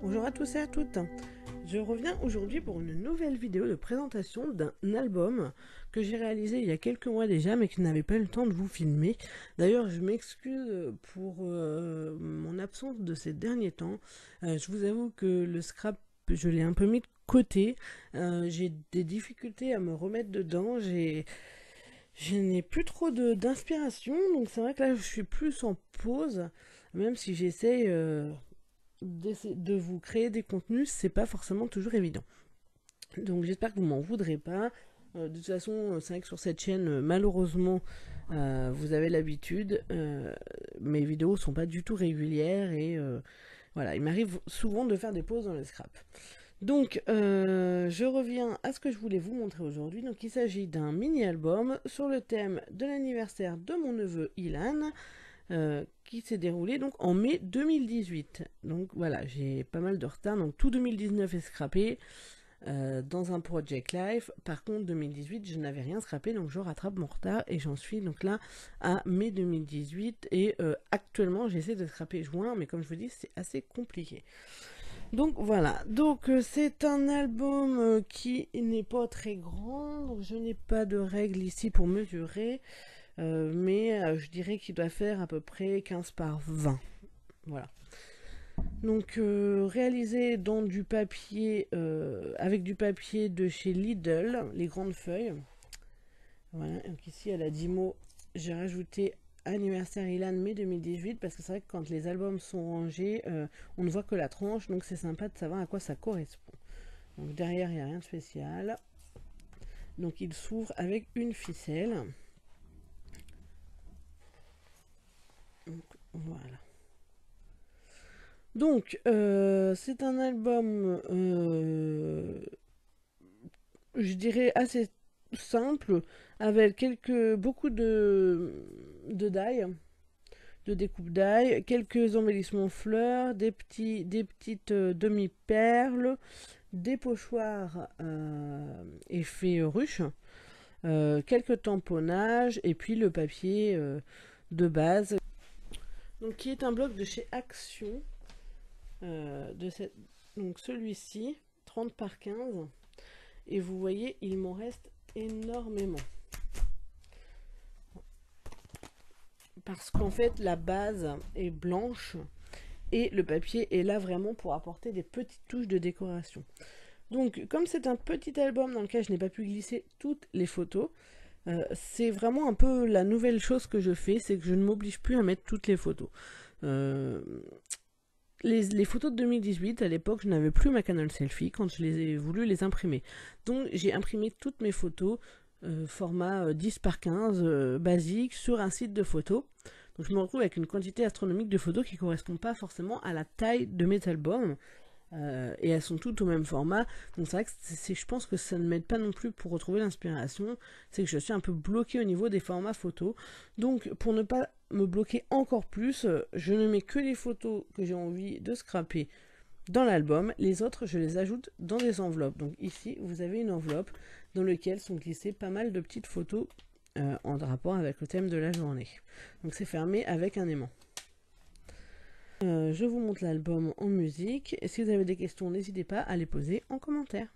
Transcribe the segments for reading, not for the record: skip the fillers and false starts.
Bonjour à tous et à toutes. Je reviens aujourd'hui pour une nouvelle vidéo de présentation d'un album que j'ai réalisé il y a quelques mois déjà mais que je n'avais pas eu le temps de vous filmer. D'ailleurs, je m'excuse pour mon absence de ces derniers temps. Je vous avoue que le scrap, je l'ai un peu mis de côté. J'ai des difficultés à me remettre dedans. Je n'ai plus trop d'inspiration, donc c'est vrai que là je suis plus en pause, même si j'essaye de vous créer des contenus, c'est pas forcément toujours évident. Donc j'espère que vous m'en voudrez pas. De toute façon, c'est vrai que sur cette chaîne, malheureusement, vous avez l'habitude, mes vidéos sont pas du tout régulières et voilà, il m'arrive souvent de faire des pauses dans le scrap. Donc, je reviens à ce que je voulais vous montrer aujourd'hui. Donc, il s'agit d'un mini-album sur le thème de l'anniversaire de mon neveu Ilan, qui s'est déroulé donc en mai 2018. Donc voilà, j'ai pas mal de retard. Donc tout 2019 est scrappé dans un Project Life. Par contre, 2018, je n'avais rien scrappé, donc je rattrape mon retard et j'en suis donc là à mai 2018. Et actuellement, j'essaie de scraper juin, mais comme je vous dis, c'est assez compliqué. Donc voilà, donc c'est un album qui n'est pas très grand, donc je n'ai pas de règles ici pour mesurer, mais je dirais qu'il doit faire à peu près 15 par 20. Voilà. Donc réalisé dans du papier, avec du papier de chez Lidl, les grandes feuilles. Voilà, donc ici à la Dimo, j'ai rajouté anniversaire Ilan mai 2018 parce que c'est vrai que quand les albums sont rangés, on ne voit que la tranche, donc c'est sympa de savoir à quoi ça correspond. Donc derrière, il n'y a rien de spécial. Donc il s'ouvre avec une ficelle. Donc, voilà. Donc c'est un album, je dirais assez simple, avec beaucoup de die, de découpe d'ail, quelques embellissements fleurs, des petites demi-perles, des pochoirs effet ruche, quelques tamponnages et puis le papier de base, donc qui est un bloc de chez Action, donc celui-ci 30 par 15, et vous voyez il m'en reste énormément. Parce qu'en fait la base est blanche et le papier est là vraiment pour apporter des petites touches de décoration. Donc comme c'est un petit album dans lequel je n'ai pas pu glisser toutes les photos, c'est vraiment un peu la nouvelle chose que je fais, c'est que je ne m'oblige plus à mettre toutes les photos. Les photos de 2018, à l'époque, je n'avais plus ma Canon Selfie quand je les ai voulu les imprimer. Donc j'ai imprimé toutes mes photos format 10 par 15 basique sur un site de photos. Donc je me retrouve avec une quantité astronomique de photos qui ne correspond pas forcément à la taille de mes albums. Et elles sont toutes au même format. Donc c'est vrai que je pense que ça ne m'aide pas non plus pour retrouver l'inspiration. C'est que je suis un peu bloquée au niveau des formats photos. Donc pour ne pas me bloquer encore plus, je ne mets que les photos que j'ai envie de scraper dans l'album. Les autres, je les ajoute dans des enveloppes. Donc ici, vous avez une enveloppe dans laquelle sont glissées pas mal de petites photos en rapport avec le thème de la journée. Donc c'est fermé avec un aimant. Je vous montre l'album en musique. Et si vous avez des questions, n'hésitez pas à les poser en commentaire.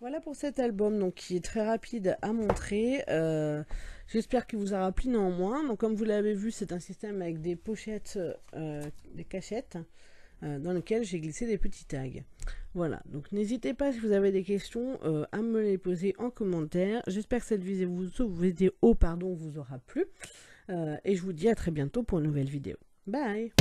Voilà pour cet album donc, qui est très rapide à montrer. J'espère qu'il vous aura plu néanmoins. Donc, comme vous l'avez vu, c'est un système avec des pochettes, des cachettes, dans lesquelles j'ai glissé des petits tags. Voilà, donc n'hésitez pas si vous avez des questions à me les poser en commentaire. J'espère que cette vidéo vous aura plu. Et je vous dis à très bientôt pour une nouvelle vidéo. Bye!